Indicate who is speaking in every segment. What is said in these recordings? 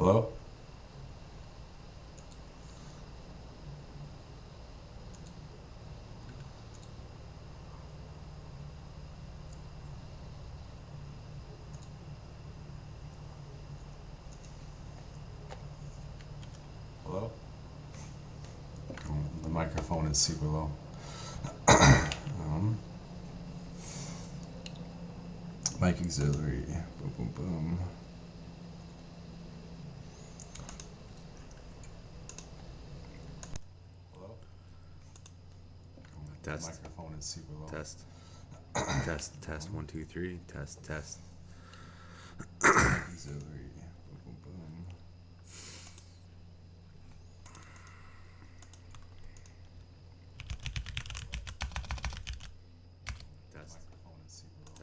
Speaker 1: Hello? Hello? The microphone is super low. Mic auxiliary. Boom, boom, boom. Hello?
Speaker 2: Test.
Speaker 1: The microphone is super low.
Speaker 2: Test. Test. 1, 2, 3. Test.
Speaker 1: Mic auxiliary. Boom, boom, boom.
Speaker 2: Test.
Speaker 1: Microphone is super low.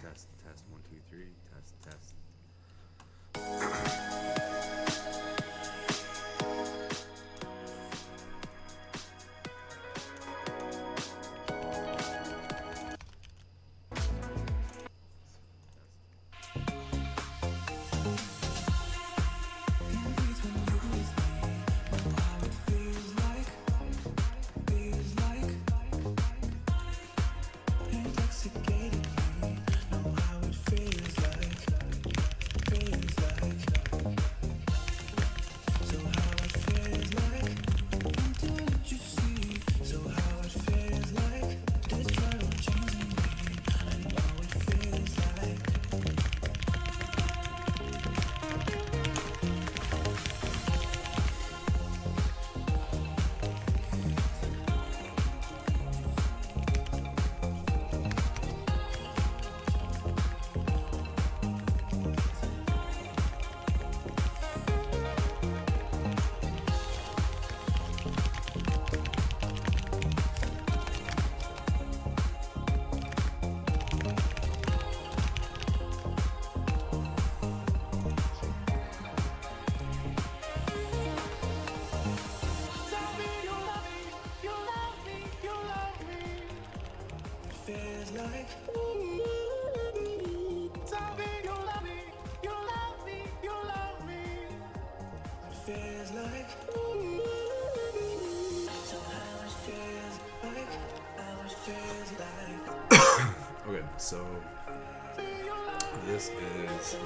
Speaker 2: Test. 1, 2, 3. Test. Okay, so this is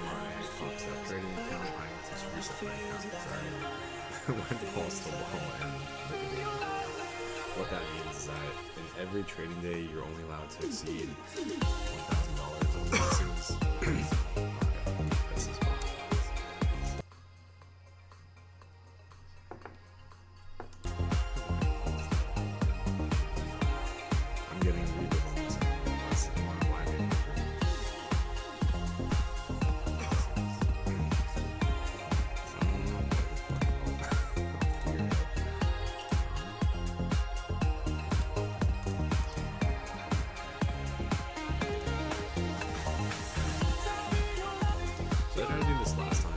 Speaker 2: my Foxtrot trading account. I just reset my account. Sorry. Went balls to the wall and what that means is that in every trading day you're only allowed to exceed $1,000 of losses. This is fine. I'm getting rebate on this. That's why I'm getting So I tried to do this last time.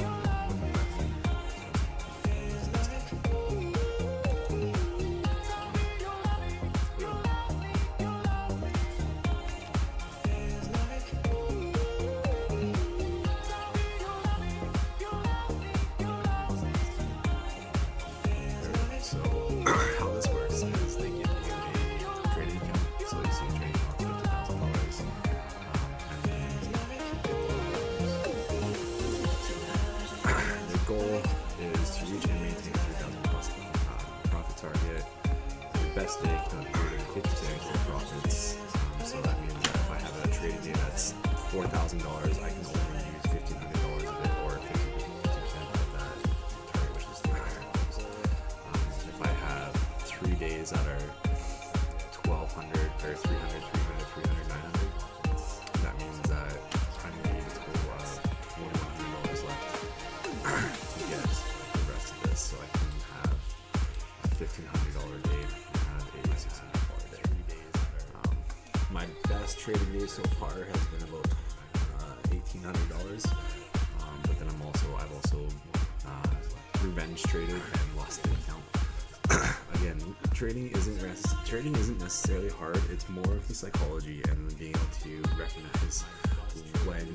Speaker 2: So how this works is they give you a trading account. So you see a trading account of $50,000. The goal is to reach and maintain 3,000 plus profit target. The best day to earn 50% of the profits. So that means that if I have a trading day that's $4,000, I can only use $1,500 of it, or 50% of that target, which is $300. If I have 3 days that are 1,200 or 300, 900, that means that I need a total of $4,100 left to get the rest of this, so I can have a $1,500 day and have a $1,600 day. My best trading day so far has been about $1,800, but then I've also revenge traded and lost the account. Again, trading isn't necessarily hard. It's more of the psychology and being able to recognize when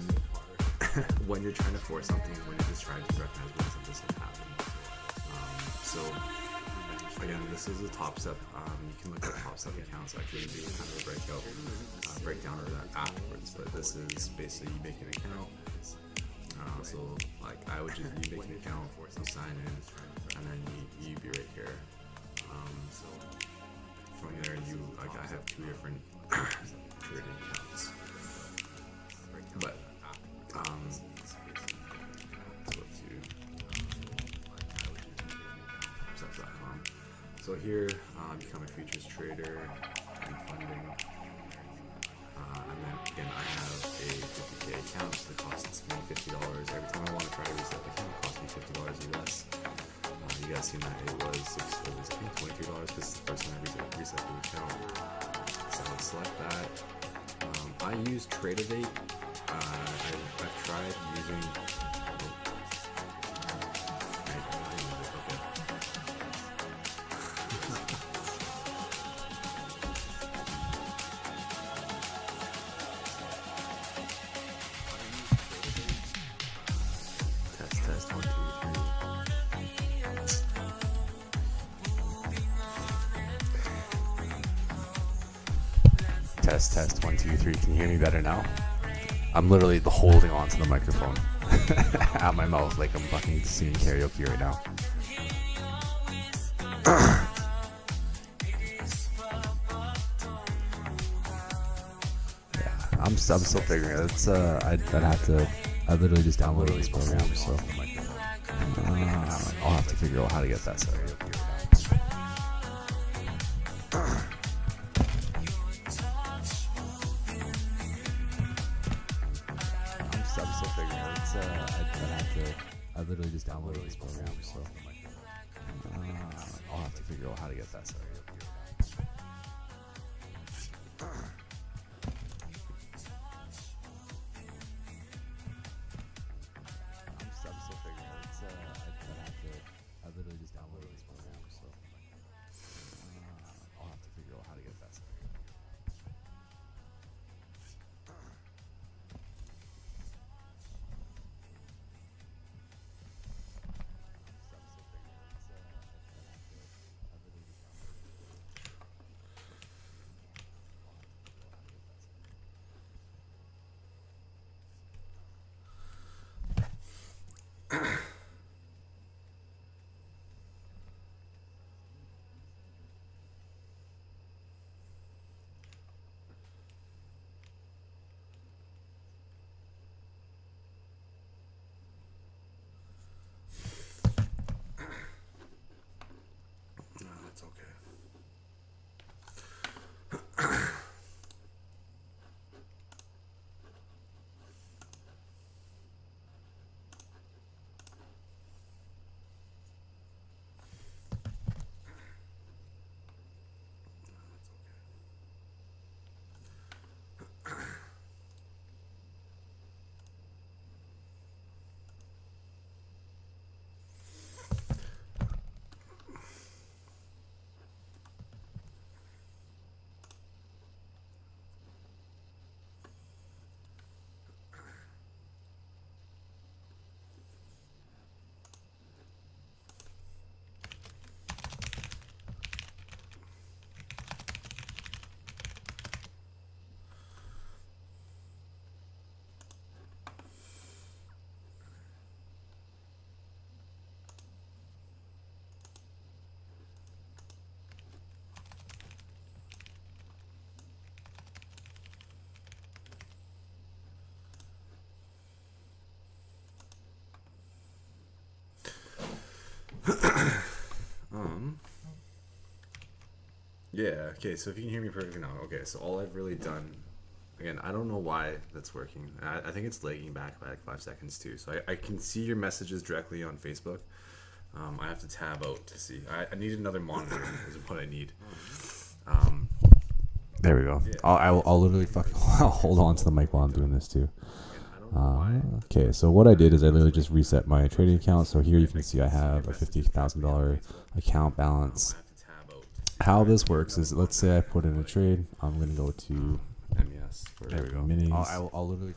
Speaker 2: when you're trying to force something, when you're just trying to recognize when something doesn't happen. So again, this is a top step. You can look at top step accounts. Actually, do kind of a breakdown of that afterwards. But this is basically you make an account. So like I would just you make an account, you sign in, and then you be right here. So from there, like I have 2 different trading accounts. But let's go to Upsets.com. So here, become a futures trader and funding. And then again, I have a 50K account that costs me $50. Every time I want to try to reset the account, it costs me $50 US. You guys seen that it was I think $23 because it's the first time I reset the account. So I'll select that. I use TradeAdate. I've tried using. Test 1, 2, 3. Test 1, 2, 3. Can you hear me better now? I'm literally holding on to the microphone at my mouth like I'm fucking singing karaoke right now. Yeah, I'm still figuring it. It's I'd have to. I literally just downloaded this program, so I'll have to figure out how to get that set up. I'm still figuring it. It's I literally just downloaded this program, so I'll have to figure out how to get that set up. Yeah, okay, so if you can hear me perfectly now, okay, so all I've really done, again, I don't know why that's working. I think it's lagging back by like 5 seconds too. So I can see your messages directly on Facebook. I have to tab out to see. I need another monitor is what I need. There we go. I'll literally I'll hold on to the mic while I'm doing this too. Okay, so what I did is I literally just reset my trading account. So here you can see I have a $50,000 account balance. How this works is, let's say I put in a trade. I'm going to go to guess. For
Speaker 1: There we go.
Speaker 3: Minis.
Speaker 2: I'll literally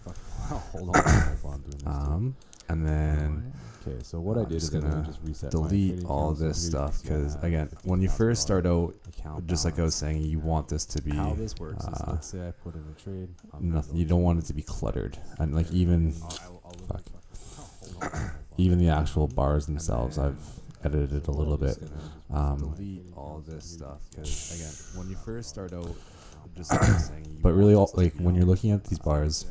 Speaker 2: hold on while I'm doing this.
Speaker 1: And then
Speaker 3: Okay, so what I
Speaker 1: I'm
Speaker 3: did
Speaker 1: just
Speaker 3: is
Speaker 1: gonna
Speaker 3: I just reset
Speaker 1: delete all this stuff because again, when you first start out, just like I was saying, you want this to be
Speaker 3: how this works is let's say I put in a trade.
Speaker 1: nothing. You don't want it to be cluttered, and like even even the actual bars themselves, I've edited a little bit.
Speaker 3: Delete all this stuff because again,
Speaker 1: When you first start out, just like I was saying, but really, like when you're looking at these bars,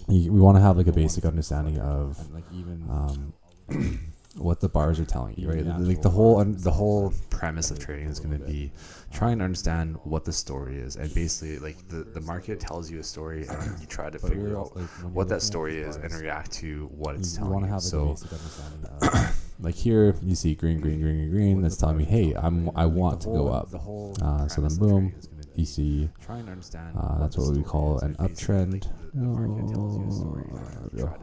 Speaker 1: we want to have like a basic understanding of
Speaker 3: like even
Speaker 1: what the bars are telling you, right? Like the whole premise of trading is going to be try and understand what the story is, and basically like the market tells you a story, and you try to figure out what that story is and react to what it's telling you. So, like here you see green, green, green, green, green. That's telling me, hey, I want to go up. So then boom, you see that's what we call an uptrend.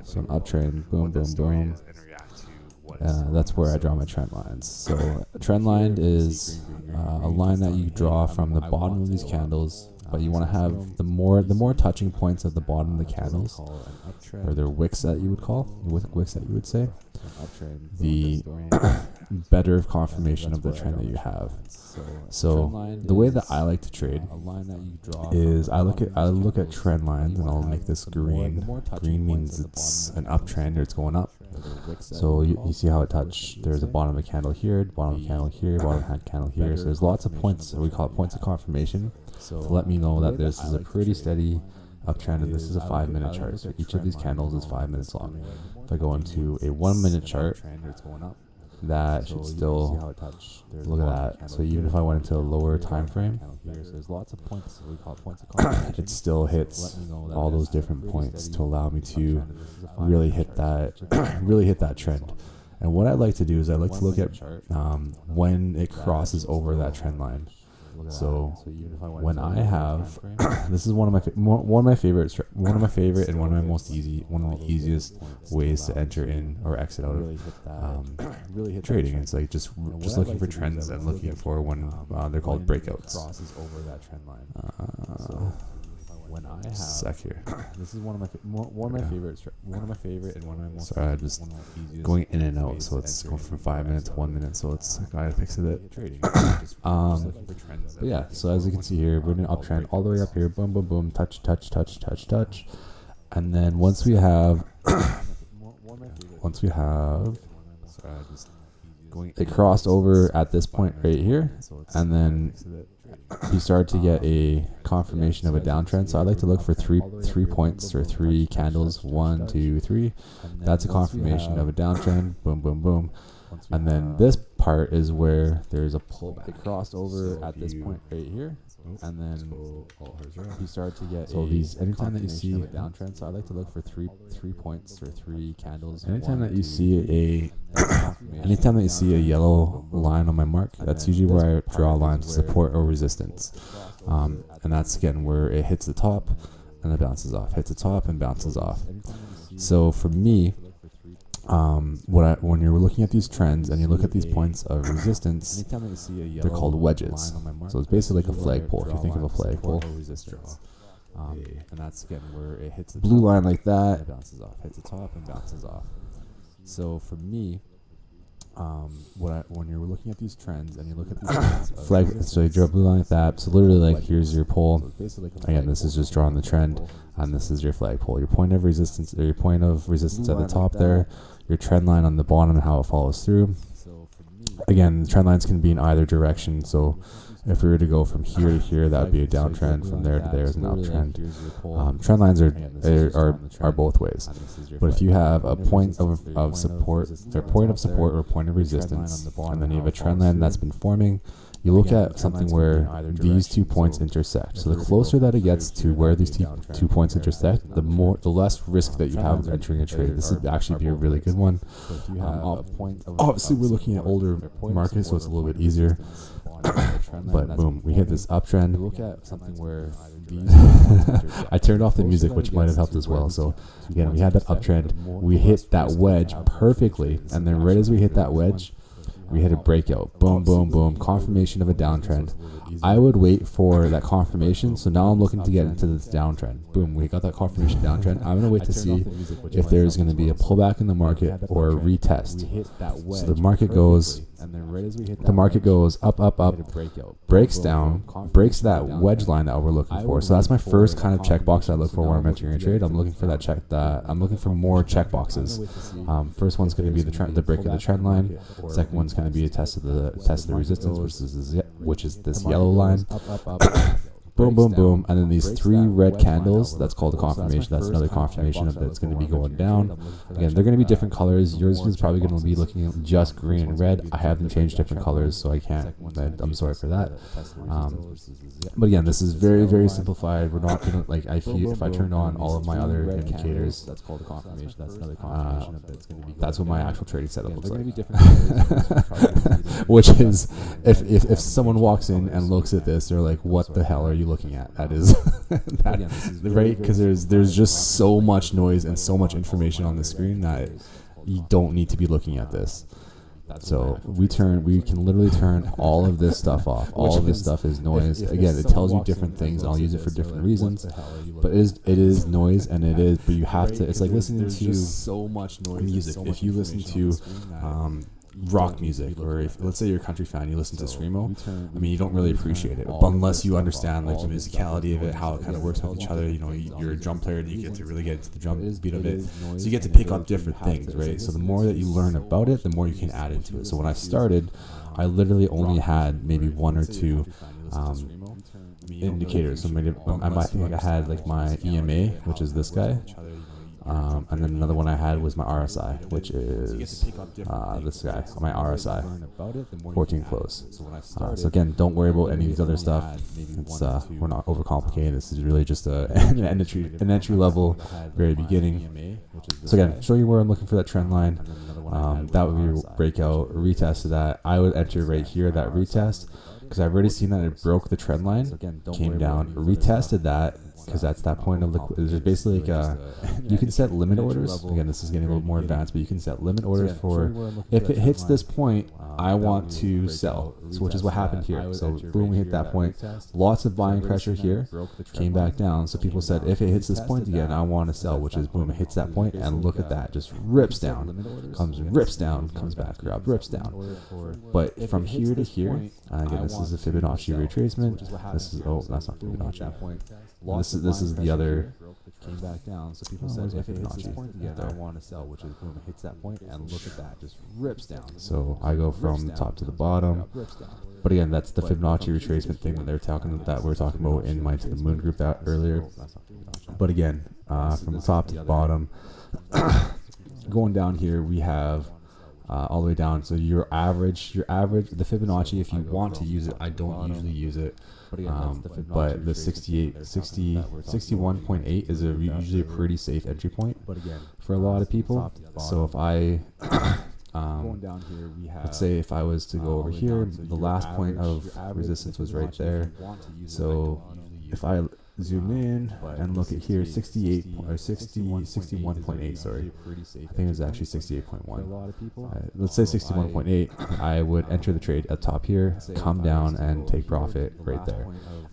Speaker 1: So an uptrend, boom, boom, boom. That's where I draw my trend lines. So a trend line is a line that you draw from the bottom of these candles, but you want to have the more touching points at the bottom of the candles, or their wicks that you would call, wicks that you would say, the better confirmation of the trend that you have. So the way that I like to trade is I look at trend lines, and I'll make this green. Green means it's an uptrend or it's going up. So you see how it touched. There's a bottom of a candle here, bottom of a candle here, bottom of a candle here. So there's lots of points. We call it points of confirmation to let me know that this is a pretty steady uptrend, and this is a 5-minute chart. So each of these candles is 5 minutes long. If I go into a 1-minute chart, that should still look at that. So even if I went into a lower time frame, it still hits all those different points to allow me to really hit that trend. And what I like to do is I like to look at when it crosses over that trend line. So when I have, this is one of my favorite and one of the easiest ways to enter in or exit out of trading. It's like just looking for trends and looking for when they're called breakouts. When I have sec here.
Speaker 3: This is one of my favorites. One of my favorite and one of my most.
Speaker 1: Sorry, I'm just going in and out, so it's going from 5 minutes to 1 minute, so it's I gotta fix it. But yeah, so as you can see here, we're in an uptrend all the way up here. Boom, boom, boom. Touch, touch, touch, touch, touch. And then once we have, it crossed over at this point right here, and then you start to get a confirmation of a downtrend. So I like to look for three points or 3 candles. 1, 2, 3. That's a confirmation of a downtrend. Boom, boom, boom. And then this part is where there's a pullback. It crossed over at this point right here, and then you start to get anytime that you see a downtrend. So I like to look for three points or 3 candles. Anytime that you see a yellow line on my mark, that's usually where I draw lines of support or resistance. And that's again where it hits the top and it bounces off, hits the top and bounces off. So for me, when you're looking at these trends and you look at these points of resistance, they're called wedges. So it's basically like a flagpole, if you think of a flagpole. And that's again where it hits the blue line like that, it bounces off, hits the top and bounces off. So for me, when you're looking at these trends and you look at these flag, so you draw a blue line like that. So literally, like here's your pole. Again, this is just drawing the trend, and this is your flagpole. Your point of resistance, or your point of resistance at the top there. Your trend line on the bottom and how it follows through. Again, the trend lines can be in either direction. So if we were to go from here to here, that would be a downtrend. From there to there is an uptrend. Trend lines are both ways. But if you have a point of support, or point of support or point of resistance, and then you have a trend line that's been forming, you look at something where these 2 points intersect. So the closer that it gets to where these two points intersect, the less risk that you have entering a trade. This would actually be a really good one. Obviously, we're looking at older markets, so it's a little bit easier. But boom, we hit this uptrend. Look at something where I turned off the music, which might have helped as well. So again, we had that uptrend. We hit that wedge perfectly, and then right as we hit that wedge, We hit a breakout. Boom, boom, boom. Confirmation of a downtrend. I would wait for that confirmation. So now I'm looking to get into this downtrend. Boom, we got that confirmation downtrend. I'm going to wait to see if there's going to be a pullback in the market or a retest. So the market goes up, up, up, breaks down, breaks that wedge line that we're looking for. So that's my first kind of checkbox I look for when I'm entering a trade. I'm looking for that I'm looking for more checkboxes. First one's going to be the break of the trend line. Second one's going to be a test of the resistance, which is this yellow line. Boom, boom, boom, and then these 3 red candles, that's called a confirmation. That's another confirmation of that it's going to be going down. Again, they're going to be different colors. Yours is probably going to be looking at just green and red. I have them change different colors, so I can't. I'm sorry for that. But again, this is very, very simplified. We're not going to, like, if I turn on all of my other indicators, that's called a confirmation. That's another confirmation of that it's going to be. That's what my actual trading setup looks like. Which is, if someone walks in and looks at this, they're like, "What the hell are you looking at?" That is right, because there's just so much noise and so much information on the screen that you don't need to be looking at this. So we can literally turn all of this stuff off. All of this stuff is noise. Again, it tells you different things, and I'll use it for different reasons. But it is noise, and it is. But you have to. It's like listening to so much noise music. If you listen to rock music, or if, let's say you're a country fan, you listen to screamo, I mean, you don't really appreciate it unless you understand like the musicality of it, how it kind of works with each other. You know, you're a drum player, and you get to really get into the drum beat of it, so you get to pick up different things, right? So the more that you learn about it, the more you can add into it. So when I started, I literally only had maybe 1 or 2 indicators. So maybe I think I had like my EMA, which is this guy. And then another one I had was my RSI, which is this guy, my RSI, 14 close. So again, don't worry about any of these other stuff. It's we're not overcomplicating. This is really just an entry level, very beginning. So again, show you where I'm looking for that trend line. That would be a breakout, a retest of that. I would enter right here, that retest, because I've already seen that it broke the trend line, came down, retested that, because that's that point of there's basically like you can set limit orders. Again, this is getting a little more advanced, but you can set limit orders for if it hits this point, I want to sell. So which is what happened here. So boom, we hit that point. Lots of buying pressure here, came back down. So people said if it hits this point again, I want to sell, which is boom, it hits that point, and look at that, just rips down, rips down, comes back up, rips down. But from here to here, again, this is a Fibonacci retracement. This is that's not Fibonacci. This is the other. Came back down, so people said if it hits this point again, I want to sell, which is boom, it hits that point, and look at that, just rips down. So I go from the top to the bottom. But again, that's the Fibonacci retracement thing that we were talking about in my To the Moon group that earlier. But again, from the top to the bottom, going down here, we have all the way down. So your average, the Fibonacci, if you want to use it, I don't usually use it. But the 61.8 is usually a pretty safe entry point for a lot of people. So if I let's say if I was to go over here, the last point of resistance was right there. So if I zoom in and look at here, 61.8, sorry, I think it was actually 68.1. Let's say 61.8. I would enter the trade at top here, come down and take profit right there.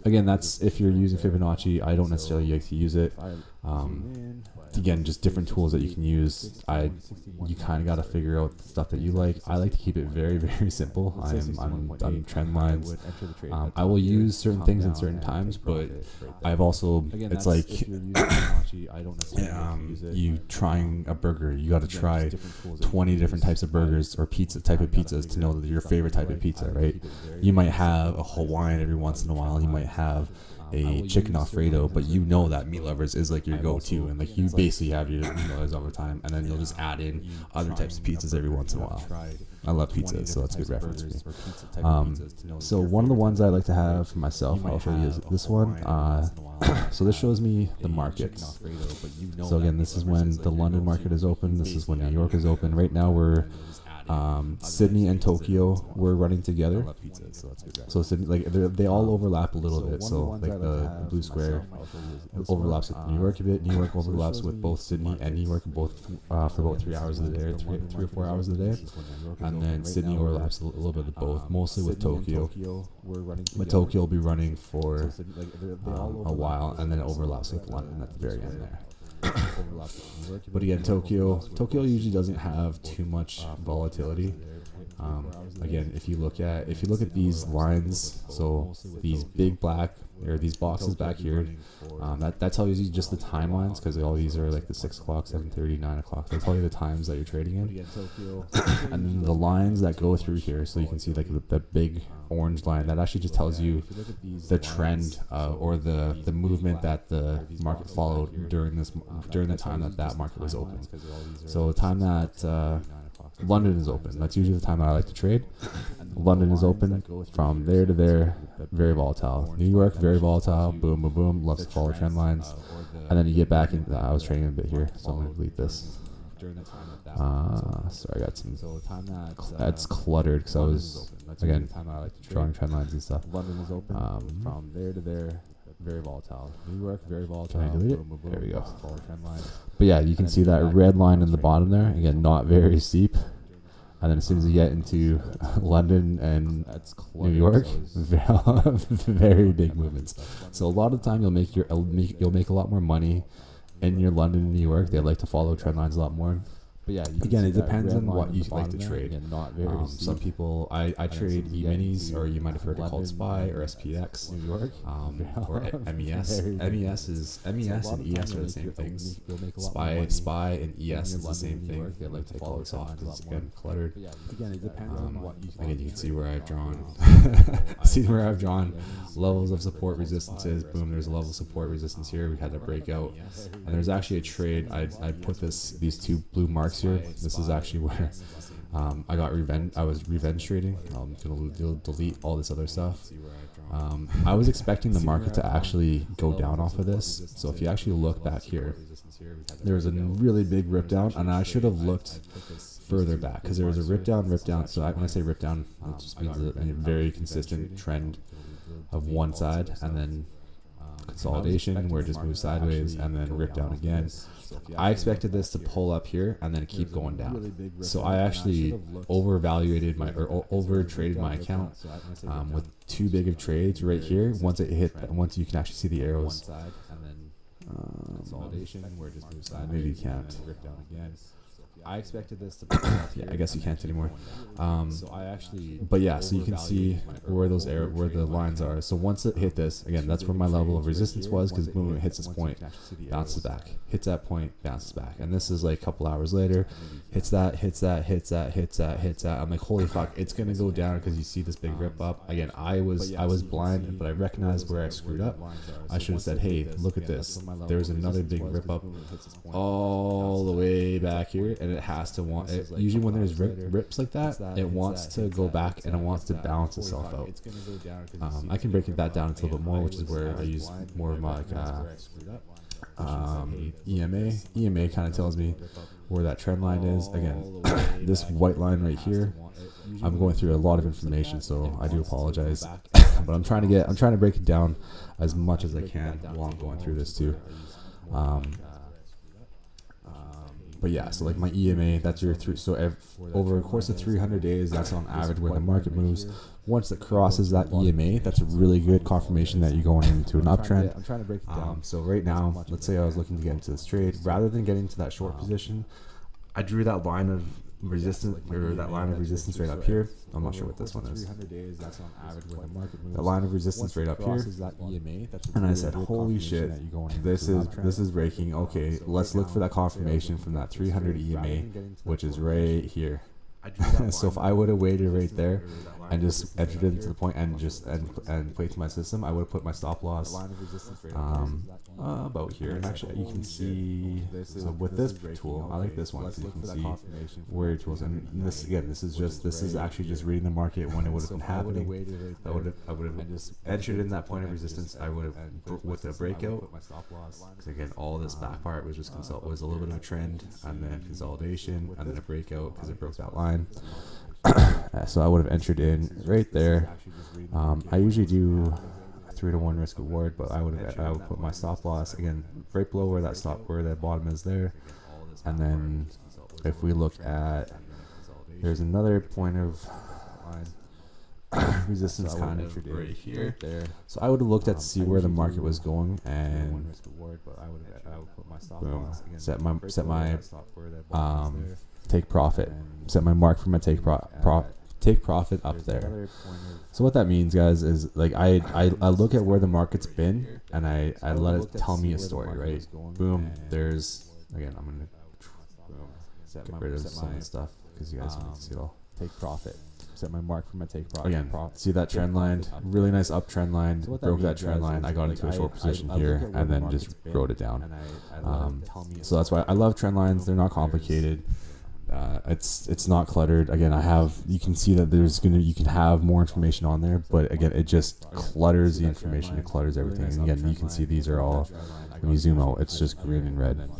Speaker 1: Again, that's if you're using Fibonacci. I don't necessarily like to use it. Again, just different tools that you can use. You kind of got to figure out the stuff that you like. I like to keep it very, very simple. I'm trend lines. I will use certain things in certain times, but I've also, it's like you trying a burger. You got to try 20 different types of burgers or type of pizzas to know that your favorite type of pizza, right? You might have a Hawaiian every once in a while. You might have a chicken Alfredo, but you know that Meat Lovers is like your go-to, and like you basically have your Meat Lovers all the time, and then you'll just add in other types of pizzas every once in a while. I love pizza, so that's a good reference for me. So one of the ones I like to have for myself, I'll show you, is this one. So this shows me the markets. So again, this is when the London market is open. This is when New York is open. Right now we're Sydney and Tokyo were running together.
Speaker 3: pizza, so that's good.
Speaker 1: So Sydney, like they all overlap a little bit. So like the blue square overlaps with New York a bit. New York overlaps with both Sydney and New York, both for about 3 hours of the day, or 3 or 4 hours of the day. And then Sydney overlaps a little bit of both, mostly with Tokyo. But Tokyo will be running for a while, and then it overlaps with London at the very end there. But again, Tokyo usually doesn't have too much volatility. Again, if you look at these lines, so these big black or these boxes back here, that tells you just the timelines, because all these are like the 6 o'clock, 7:30, 9 o'clock. They tell you the times that you're trading in, and then the lines that go through here, so you can see like the big orange line that actually just tells you the trend or the movement that the market followed during the time that market was open. So the time that London is open, that's usually the time that I like to trade. London is open from there to there, very volatile. New York, very volatile, boom, boom, boom, loves to follow trend lines. And then you get back in, I was trading a bit here, so I'm going to delete this. Sorry, I got some, that's cluttered because I was, again, drawing trend lines and stuff. London is open from there to there, very volatile. New York, very volatile. Can I delete it? There we go. But yeah, you can see that red line in the bottom there. Again, not very steep. And then as soon as you get into London and New York, very big movements. So a lot of the time you'll make a lot more money in your London and New York. They like to follow trend lines a lot more. But yeah, again, it depends on what you like to trade. Again, not very some people, I trade E-minis, or you might have heard it called SPY or SPX, New York, or MES. MES and ES are the same things. SPY and ES is the same thing. They like to follow soft because it's again cluttered. Again, it depends on what you. Again, you can see where I've drawn levels of support, resistances. Boom, there's a level of support, resistance here. We had a breakout, and there's actually a trade. I put these two blue marks here. This is actually where I got revenge. I was revenge trading. I'm gonna delete all this other stuff. I was expecting the market to actually go down off of this. So if you actually look back here, there was a really big rip down, and I should have looked further back because there was a rip down. So when I say rip down, it just means a very consistent trend of one side, and then consolidation where it just moves sideways, and then rip down again. I expected this to pull up here and then keep going down. So I actually overvaluated over traded my account with too big of trades right here. Once you can actually see the arrows. Consolidation where it just moves sideways. Maybe you can't. Rip down again. I expected this to. Yeah, I guess you can't anymore. But yeah, so you can see where where the lines are. So once it hit this, again, that's where my level of resistance was, because boom, it hits this point, bounces back, hits that point, bounces back, and this is like a couple hours later, hits that. I'm like, holy fuck, it's gonna go down, because you see this big rip up. Again, I was blind, but I recognized where I screwed up. I should have said, hey, look at this. There's another big rip up all the way back here, and it has to want it. Usually when there's rips like that, it wants to go back and it wants to balance itself out. I can break that down a little bit more, which is where I use more of my EMA. EMA kind of tells me where that trend line is. Again, this white line right here, I'm going through a lot of information, so I do apologize. But I'm trying to break it down as much as I can while I'm going through this too. But yeah, so like my EMA, that's your over a course of 300 days, that's on average where the market moves. Once it crosses that EMA, that's a really good confirmation that you're going into an uptrend. I'm trying to break it down. So right now, let's say I was looking to get into this trade. Rather than getting to that short position, I drew that line of resistance, or that line of resistance right up here. I'm not sure what this one is. That line of resistance right up here, and I said, holy shit, this is breaking. Okay, let's look for that confirmation from that 300 EMA, which is right here. So if I would have waited right there, and just entered it into the point and just and played to my system, I would have put my stop loss about here. And actually, you can see, so with this tool, I like this one, so you can see where your tools. And this again, this is actually just reading the market when it would have been happening. I would have just entered in that point of resistance. I would have with a breakout. Because again, all this back part was just was a little bit of a trend, and then consolidation, and then a breakout because it broke that line. So I would have entered in right there. I usually do 3-to-1 risk reward, but I would put my stop loss again right below where that bottom is there. And then if we look at, there's another point of resistance kind of right here. So I would have looked at to see where the market was going, and boom, set my take profit, set my mark for my take profit up there. So what that means, guys, is like I look at where the market's been, and I let it tell me a story, right? Boom, there's, again, I'm gonna get rid of some of the stuff because you guys don't need to see it all. Take profit, set my mark for my take profit. Again, see that trend line, really nice uptrend line, broke that trend line. I got into a short position here and then just wrote it down. So that's why I love trend lines. They're not complicated. It's not cluttered. Again, you can see that you can have more information on there, but again, it just clutters the information. It clutters everything. And again, you can see these are all, when you zoom out, it's just green and red.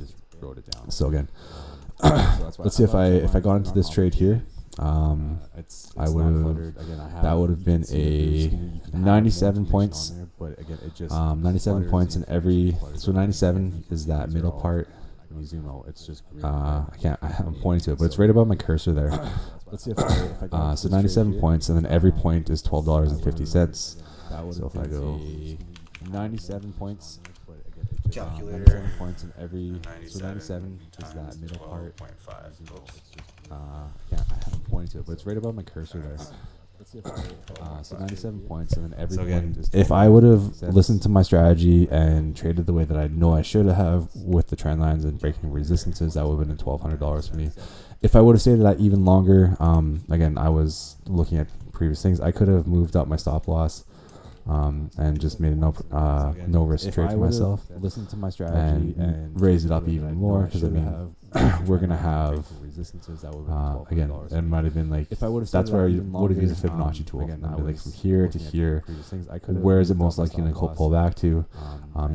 Speaker 1: So again, let's see if I got into this trade here. That would have been a 97 points. 97 points in every. So 97 is that middle part. When you zoom out, it's just I'm pointing to it, but it's right above my cursor there. Let's see if I so 97 points, and then every point is $12.50. So if I go 97 points, calculator, 97 points in every. So 97 is that middle part. I'm pointing to it, but it's right above my cursor there. So 97 points, and then every point is. If I would have listened to my strategy and traded the way that I know I should have with the trend lines and breaking resistances, that would have been $1,200 for me. If I would have stayed at that even longer, again, I was looking at previous things. I could have moved up my stop loss, and just made a no risk trade for myself. Listened to my strategy and raised it up even more, because I mean, we're gonna have resistances that would again. It might have been like, if I would have, that's where I would have used a Fibonacci tool. Again, like from here to here. Where is it most likely going to pull back to?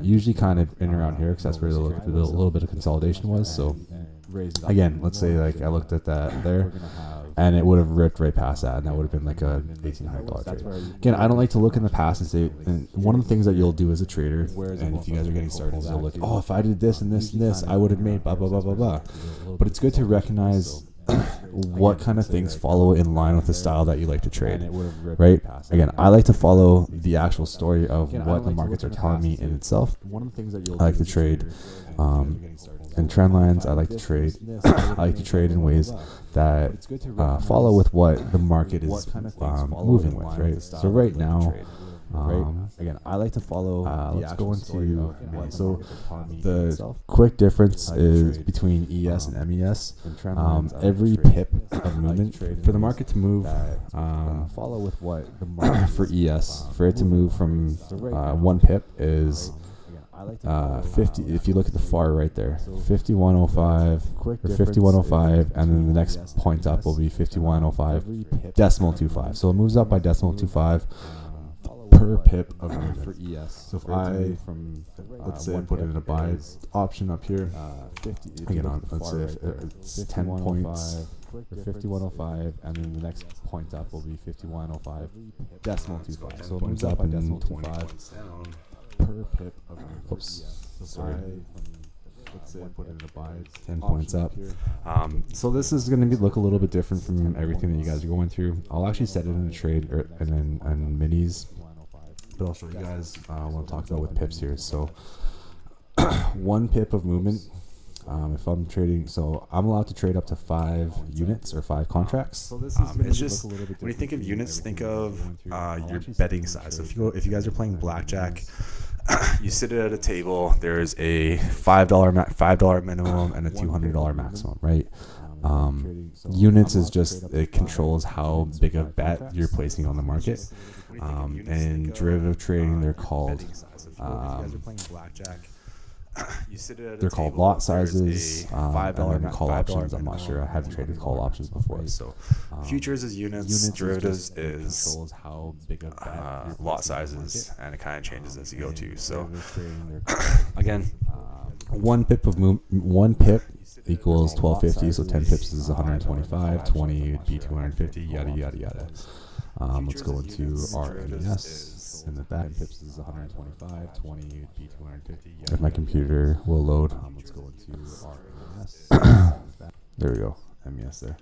Speaker 1: Usually kind of in around here, because that's where the little bit of consolidation was. So again, let's say like I looked at that there, and it would have ripped right past that, and that would have been like a $1,800 trade. Again, I don't like to look in the past and say, and one of the things that you'll do as a trader, and if you guys are getting started, is you'll look, oh, if I did this and this and this, I would have made blah, blah, blah, blah, blah. But it's good to recognize what kind of things follow in line with the style that you like to trade, right? Again, I like to follow the actual story of what the markets are telling me in itself. I like to trade in trend lines. I like to trade. I like to trade in ways that follow with what the market is moving with, right? So right now, again, I like to follow. Let's go into so the quick difference is between ES and MES. Every pip of movement for the market to move, follow with what the market for ES, for it to move from 1 pip is 50. If you look at the far right there, 5105 or 5105, and then the next point up will be 5105 decimal 25. So it moves up by decimal 25 per pip of movement for ES. So if I, let's say I put it in a buy option up here, again, let's say it's 10 points or 5105, and then the next point up will be 5105 decimal 25. So it moves up by decimal 25 per pip of movement. Oops, sorry. Let's say I put it in a buy, 10 points up. So this is going to look a little bit different from everything that you guys are going through. I'll actually set it in a trade and then minis, but I'll show you guys what I'm talking about with pips here. So 1 pip of movement, if I'm trading, so I'm allowed to trade up to 5 units or 5 contracts. So this is it's just, when you think of units, think of your betting size. So if you guys are playing blackjack, you sit at a table, there's a $5 minimum and a $200 maximum, right? Units is just, it controls how big a bet you're placing on the market. And derivative trading, they're called they're called lot sizes, and then call options. I'm not sure. I haven't traded call options before.
Speaker 2: So futures is units, derivatives is
Speaker 1: how big a
Speaker 2: lot sizes, and it kind of changes as you go too. So
Speaker 1: again, 1 pip of 1 pip equals 1250. So 10 pips is 125. 20 would be 250. Yada yada yada. Let's go into RMS. And the back pips is 125, 20 would be 250. If my computer will load, let's go into RMS. There we go, MES there.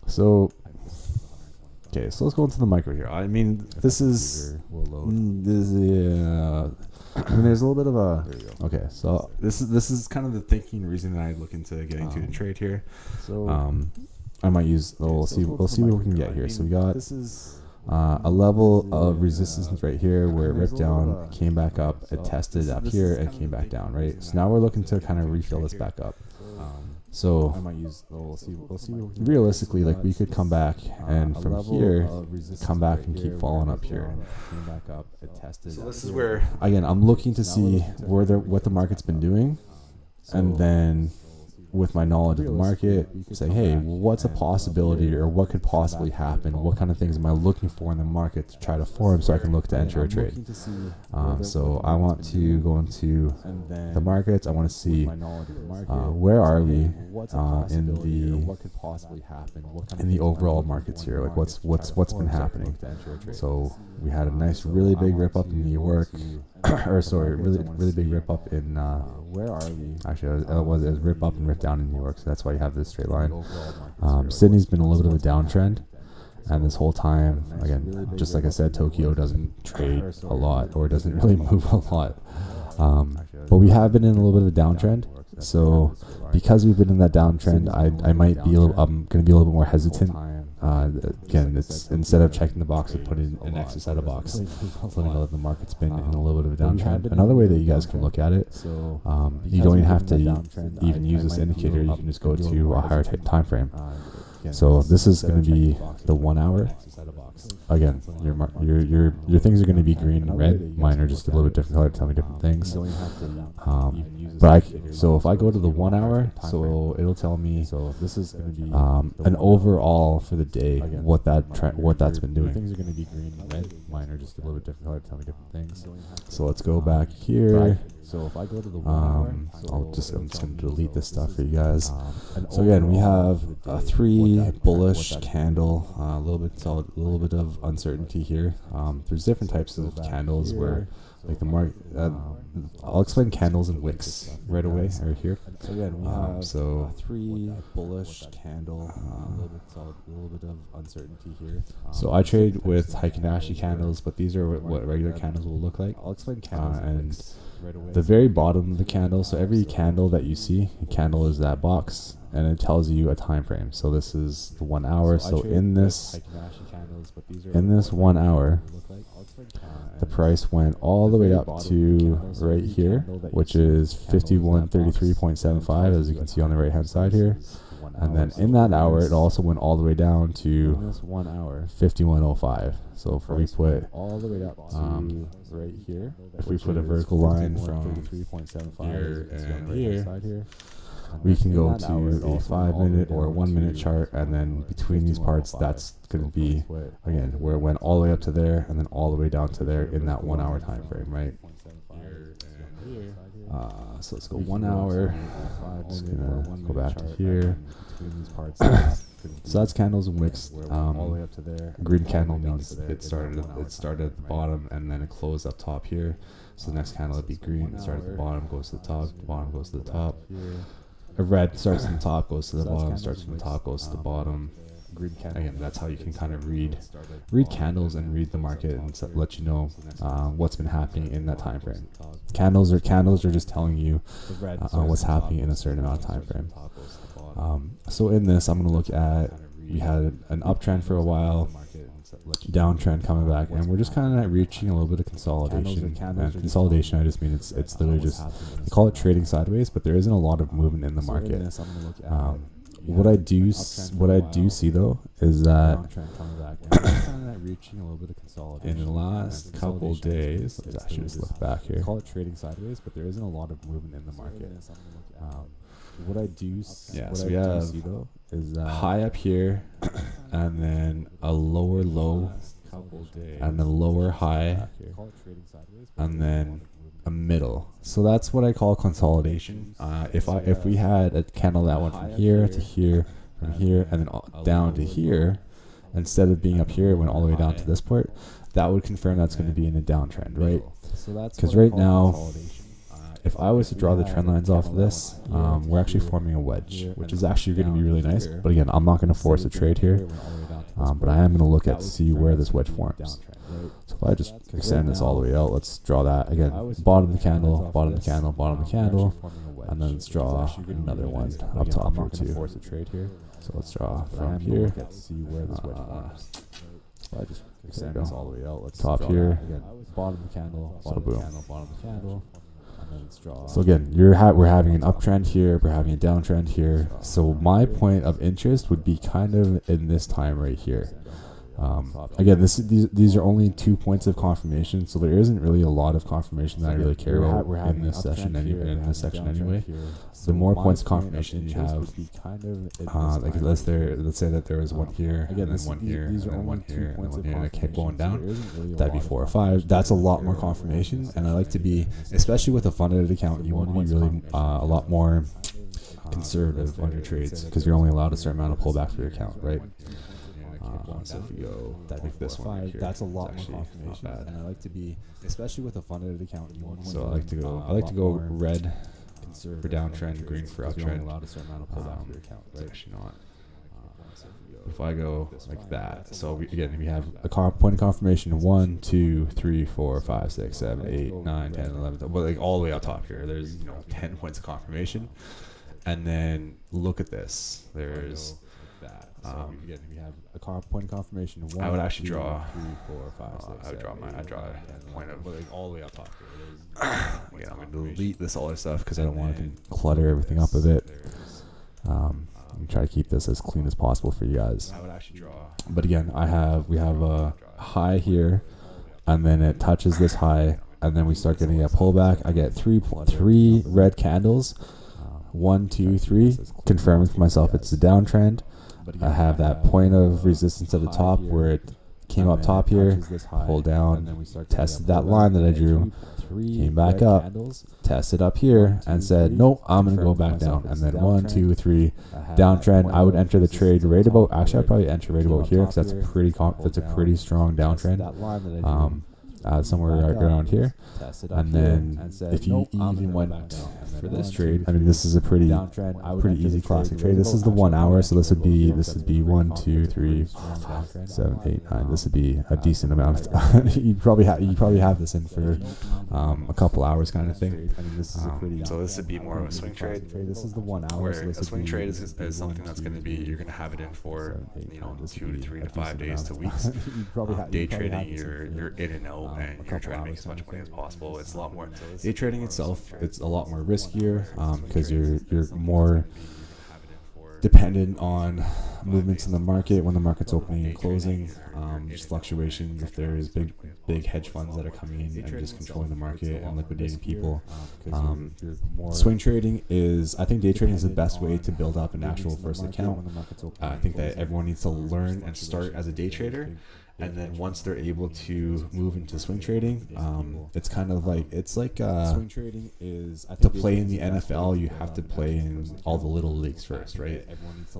Speaker 1: So okay, so let's go into the micro here. I mean, this is I mean, there's a little bit of a okay. So this is kind of the thinking reason that I look into getting to the trade here. So I might use. We'll see what we can get here. So we got a level of resistance right here where it ripped down, came back up, it tested up here, and came back down. Right. So now we're looking to kind of refill this back up. So I might use. We'll see realistically, like we could come back and from here come back and keep falling up here. So this is where again I'm looking to see what the market's been doing, and then with my knowledge of the market, say, hey, what's a possibility or what could possibly happen? What kind of things am I looking for in the market to try to form so I can look to enter a trade? So I want to go into the markets. I want to see where are we in the overall markets here? Like what's been happening? So we had a nice, really big rip up in New York, or sorry, really big rip up in. Where are we? Actually, it was rip up and rip down in New York, so that's why you have this straight line. Sydney's been a little bit of a downtrend, and this whole time, again, just like I said, Tokyo doesn't trade a lot or doesn't really move a lot. But we have been in a little bit of a downtrend. So because we've been in that downtrend, I might be I'm going to be a little bit more hesitant. Again, it's instead of checking the box and putting an X inside a box, letting know that the market's been in a little bit of a downtrend. Another way that you guys can look at it, you don't even have to even use this indicator. You can just go to a higher time frame. So this is going to be the 1 hour. Again, your things are going to be green and red. Mine are just a little bit different color, tell me different things. So if I go to the 1 hour, so it'll tell me this is going to be an overall for the day what that's been doing. Things are going to be green and red. Mine are just a little bit different color, tell me different things. So let's go back here. So if I go to the 1 hour, I'm just going to delete this stuff for you guys. So again, we have a 3 bullish candle, a little bit of uncertainty here. There's different types of candles where, like the market. I'll explain candles and wicks right away right here. So again, we have a 3 bullish candle, a little bit of uncertainty here. So I trade with Heikin-Ashi candles, but these are what regular candles will look like. I'll explain candles and the very bottom of the candle. So every candle that you see, a candle is that box, and it tells you a time frame. So this is the 1 hour. So in this 1 hour, the price went all the way up to right here, which is 5133.75, as you can see on the right hand side here. And then in that hour, it also went all the way down to 5105. So if we put right here, if we put a vertical line from here and here, we can go to a 5-minute or a 1-minute chart, and then between these parts, that's going to be again where it went all the way up to there, and then all the way down to there in that 1 hour time frame, right? So let's go 1 hour. Just gonna go back to here. So that's candles and wicks. Green candle means it started at the bottom and then it closed up top here. So the next candle would be green. It starts at the bottom, goes to the top. The bottom goes to the top. A red starts from the top, goes to the bottom. Starts from the top, goes to the bottom. Again, that's how you can kind of read candles and read the market and let you know what's been happening in that time frame. Candles are just telling you what's happening in a certain amount of time frame. So in this, I'm going to look at, we had an uptrend for a while, downtrend coming back, and we're just kind of reaching a little bit of consolidation. And consolidation, I just mean it's literally just, they call it trading sideways, but there isn't a lot of movement in the market. What I do see though is that in the last couple days, let's actually just look back here.
Speaker 3: Call it trading sideways, but there isn't a lot of movement in the market. What I do see though is that
Speaker 1: High up here, and then a lower low, and a lower high, and then a middle. So that's what I call consolidation. If we had a candle that went from here to here, from here, and then down to here, instead of being up here, it went all the way down to this part, that would confirm that's going to be in a downtrend, right? Because right now, if I was to draw the trend lines off of this, we're actually forming a wedge, which is actually going to be really nice. But again, I'm not going to force a trade here, but I am going to look at see where this wedge forms. So if I just extend this all the way out, let's draw that again. Bottom of the candle, bottom of the candle, bottom of the candle, and then let's draw another one up top here too. So let's draw from here.
Speaker 3: I just extend this all the way out. Let's
Speaker 1: top here.
Speaker 3: Again, bottom of the candle, bottom of the candle, bottom of the candle.
Speaker 1: So again, we're having an uptrend here, we're having a downtrend here. So my point of interest would be kind of in this time right here. Again, these are only 2 points of confirmation, so there isn't really a lot of confirmation that I really care about in this session anyway. The more points of confirmation you have, like let's say that there was one here, and then one here, and then one here, and then one here, and it kept going down. That'd be 4 or 5. That's a lot more confirmation, and I like to be, especially with a funded account, you want to be really a lot more conservative on your trades because you're only allowed a certain amount of pullback for your account, right? So if you go, like this one right here,
Speaker 3: that's a lot more confirmation, and I like to be, especially with a funded account.
Speaker 1: So I like to go red for downtrend, green for uptrend. It's actually not. If I go like that, so we have a point of confirmation 1, 2, 3, 4, 5, 6, 7, 8, 9, 10, 11, but like all the way up top here, there's 10 points of confirmation, and then look at this. There's
Speaker 3: we have a point of confirmation.
Speaker 1: I would actually draw.
Speaker 3: 3, 4, 5, 6,
Speaker 1: I draw a point of
Speaker 3: like all the way up top here.
Speaker 1: Yeah, I'm gonna delete this other stuff because I don't want to clutter everything up a bit. And try to keep this as clean as possible for you guys. I would actually draw. But again, we have a high here, and then it touches this high, and then we start getting a pullback. I get three red candles. 1, 2, 3, confirming for myself it's a downtrend. I have that point of resistance at the top where it came up top here, pulled down, tested that line that I drew, came back up, tested up here, and said, nope, I'm going to go back down. And then 1, 2, 3, downtrend. I would enter the trade right about, actually I'd probably enter right about here because that's a pretty strong downtrend. Somewhere right around here, and then if you even went for this trade, I mean this is a pretty easy classic trade. This is the 1 hour, so this would be 1, 2, 3, 5, 7, 8, 9. This would be a decent amount. you probably have this in for a couple hours kind of thing. I mean, this is so this would be more of a swing trade.
Speaker 3: This is the 1 hour.
Speaker 1: Where a swing trade is something that's going to be, you're going to have it in for 2 to 3 to 5 days to weeks. Day trading, you're in and out. And you're trying to make as much money as possible. It's a lot more. Day trading itself, it's a lot more riskier because you're more dependent on movements in the market when the market's opening and closing. Just fluctuations. If there's big hedge funds that are coming in and just controlling the market and liquidating people. Swing trading I think day trading is the best way to build up an actual first account. I think that everyone needs to learn and start as a day trader. And then once they're able to move into swing trading, it's kind of like swing trading is to play in the NFL. You have to play in all the little leagues first, right?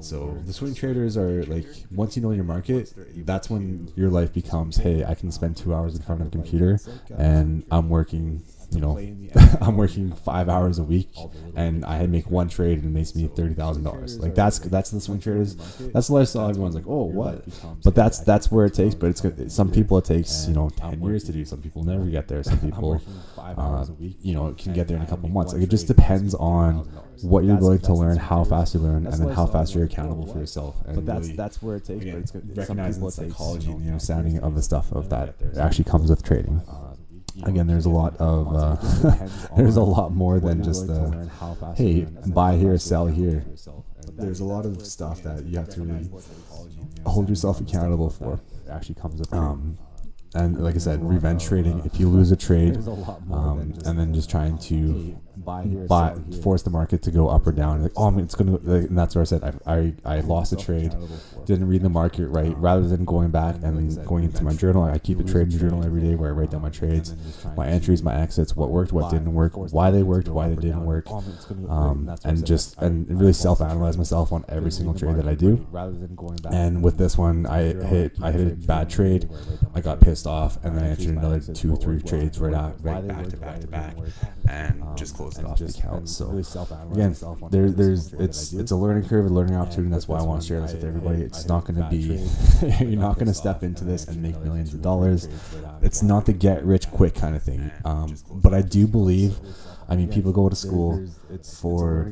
Speaker 1: So the swing traders are like, once you know your market, that's when your life becomes, hey, I can spend 2 hours in front of a computer and I'm working you know, I'm working 5 hours a week, and I make one trade and it makes me $30,000. Like that's the swing traders. That's the lifestyle. Everyone's like, oh, what? But that's where it takes. But it's some people it takes 10 years to do. Some people never get there. Some people, can get there in a couple months. Like it just depends on what you're willing to learn, how fast you learn, and then how fast you're accountable for yourself. And
Speaker 3: but that's where it takes.
Speaker 1: Again,
Speaker 3: but it's
Speaker 1: recognizing the psychology and the
Speaker 3: takes,
Speaker 1: understanding of the stuff of that actually comes with trading. Again, there's a lot of there's a lot more than just the hey, buy here, sell here. There's a lot of stuff that you have to really hold yourself accountable for.
Speaker 3: It actually comes with
Speaker 1: and like I said, revenge trading. If you lose a trade, and then just trying to force the market to go up or down, like it's gonna, and that's where I said I lost a trade, didn't read the market right. Rather than going back and going into my journal, I keep a trading journal every day where I write down my trades, my entries, my exits, what worked, what didn't work, why they worked, why they didn't work, and really self-analyze myself on every single trade that I do. And with this one, I hit a bad trade, I got pissed off, and then I entered another 2-3 trades right back to back, and just closed it off the account. So again, it's a learning curve, a learning opportunity. That's why I want to share this with everybody. It's not going to be you're not going to step into this and make millions of dollars. It's not the get rich quick kind of thing. But I do believe, people go to school for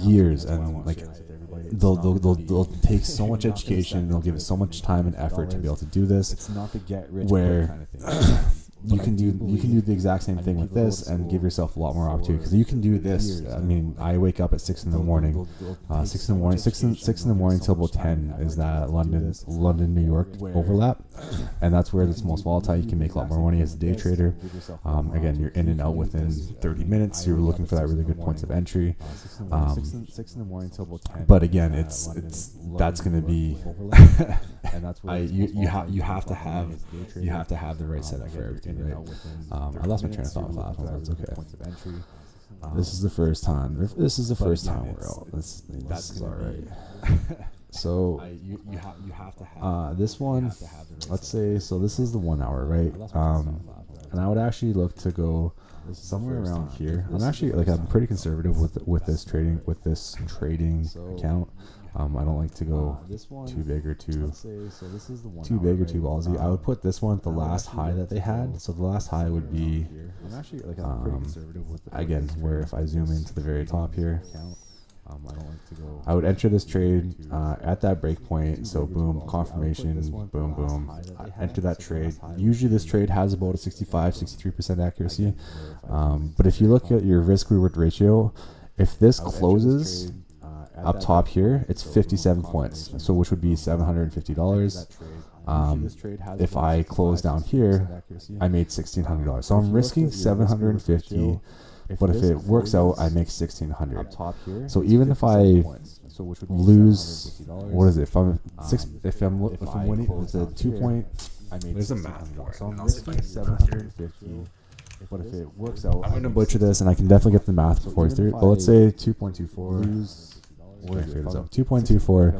Speaker 1: years, and like they'll take so much education, they'll give it so much time and effort to be able to do this. It's not the get rich where you can do the exact same thing with this and give yourself a lot more opportunity, because you can do this. I wake up at 6 in the morning, 6 in the morning till about 10 is that London New York overlap, and that's where it's most volatile. You can make a lot more money as a day trader. Again, you're in and out within 30 minutes. You're looking for that really good points of entry. But again, that's going to be and that's where you have to have the right setup for everything. Right. I lost my train of thought with that. That's okay. This is the first time. This is the first time we're out. This is all right. So you have to have this one. Let's say so. This is the 1 hour, right? And I would actually look to go somewhere around here. I'm pretty conservative with this trading account. I don't like to go too big or too ballsy. I would put this one at the last high that they had. So the last high would be again, where if I zoom into the very top here, I would enter this trade at that break point. So boom, confirmation, boom, boom. Enter that trade. Usually this trade has about a 63% accuracy. But if you look at your risk reward ratio, if this closes up top here, it's 57 points, so which would be $750. If I close down here, I made $1,600. So I'm risking $750, but if it works out, I make $1,600. So even if I lose, what is it? If I'm winning, it's a 2 point.
Speaker 2: There's a math for it.
Speaker 1: So I'm risking $750. But if it works out, I'm going to butcher this, and I can definitely get the math before it's through. But let's say 2.24. 2.24,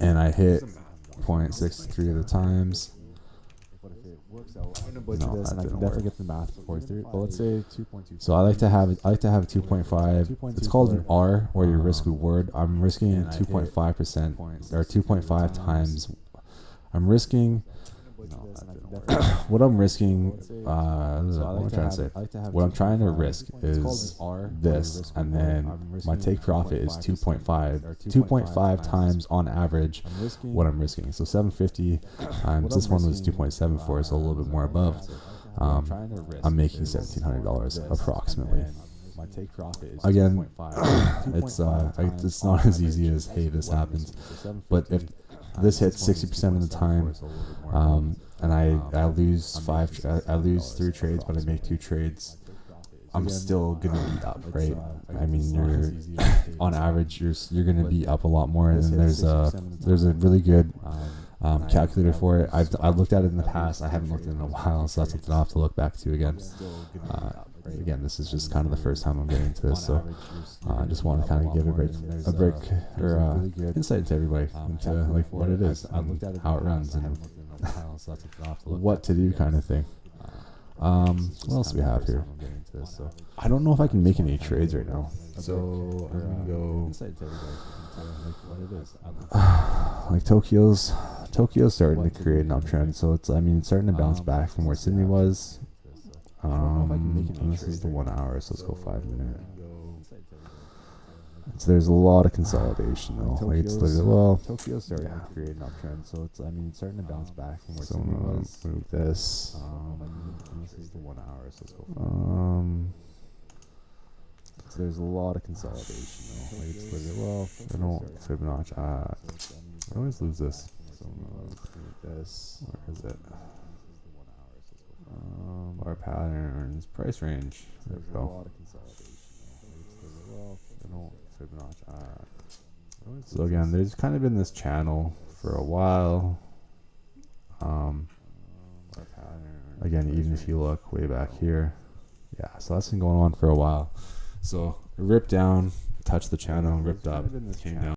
Speaker 1: and I hit 0.63 of the times. No, that didn't work. Get the math before it's through. But let's say 2.2. So I like to have a 2.5. It's called an R, or your risk reward. I'm risking 2.5% or 2.5 times. I'm risking. What I'm risking, what I'm trying to risk is this, and then my take profit is 2.5 times on average what I'm risking. So 750 times, this one was 2.74, so a little bit more above. I'm making $1,700 approximately. Again, it's not as easy as, hey, this happens, but if this hits 60% of the time, and I lose 3 trades, but I make 2 trades, I'm still gonna be up, right? You're on average, you're gonna be up a lot more, and there's a really good calculator for it. I've looked at it in the past. I haven't looked at it in a while, so that's something I'll have to look back to again. Again, this is just kind of the first time I'm getting into this, so I just want to kind of give a break or insight to everybody into like what it is, how it runs, and what to do kind of thing. What else do we have here? I don't know if I can make any trades right now. So I'm gonna go. Like Tokyo's starting to create an uptrend, so it's starting to bounce back from where Sydney was. And this is the 1 hour, so let's go 5 minute. So there's a lot of consolidation though. Like it's like, Tokyo's starting to create an uptrend, so it's starting to bounce back from where Sydney was. Move this. And this is the 1 hour, so let's go. So there's a lot of consolidation though. Like it's like, I don't Fibonacci. I always lose this. So move this. Where is it? Bar patterns, price range. There we go. So again, there's kind of been this channel for a while. Again, even if you look way back here, yeah. So that's been going on for a while. So it ripped down, touched the channel, ripped up, came down.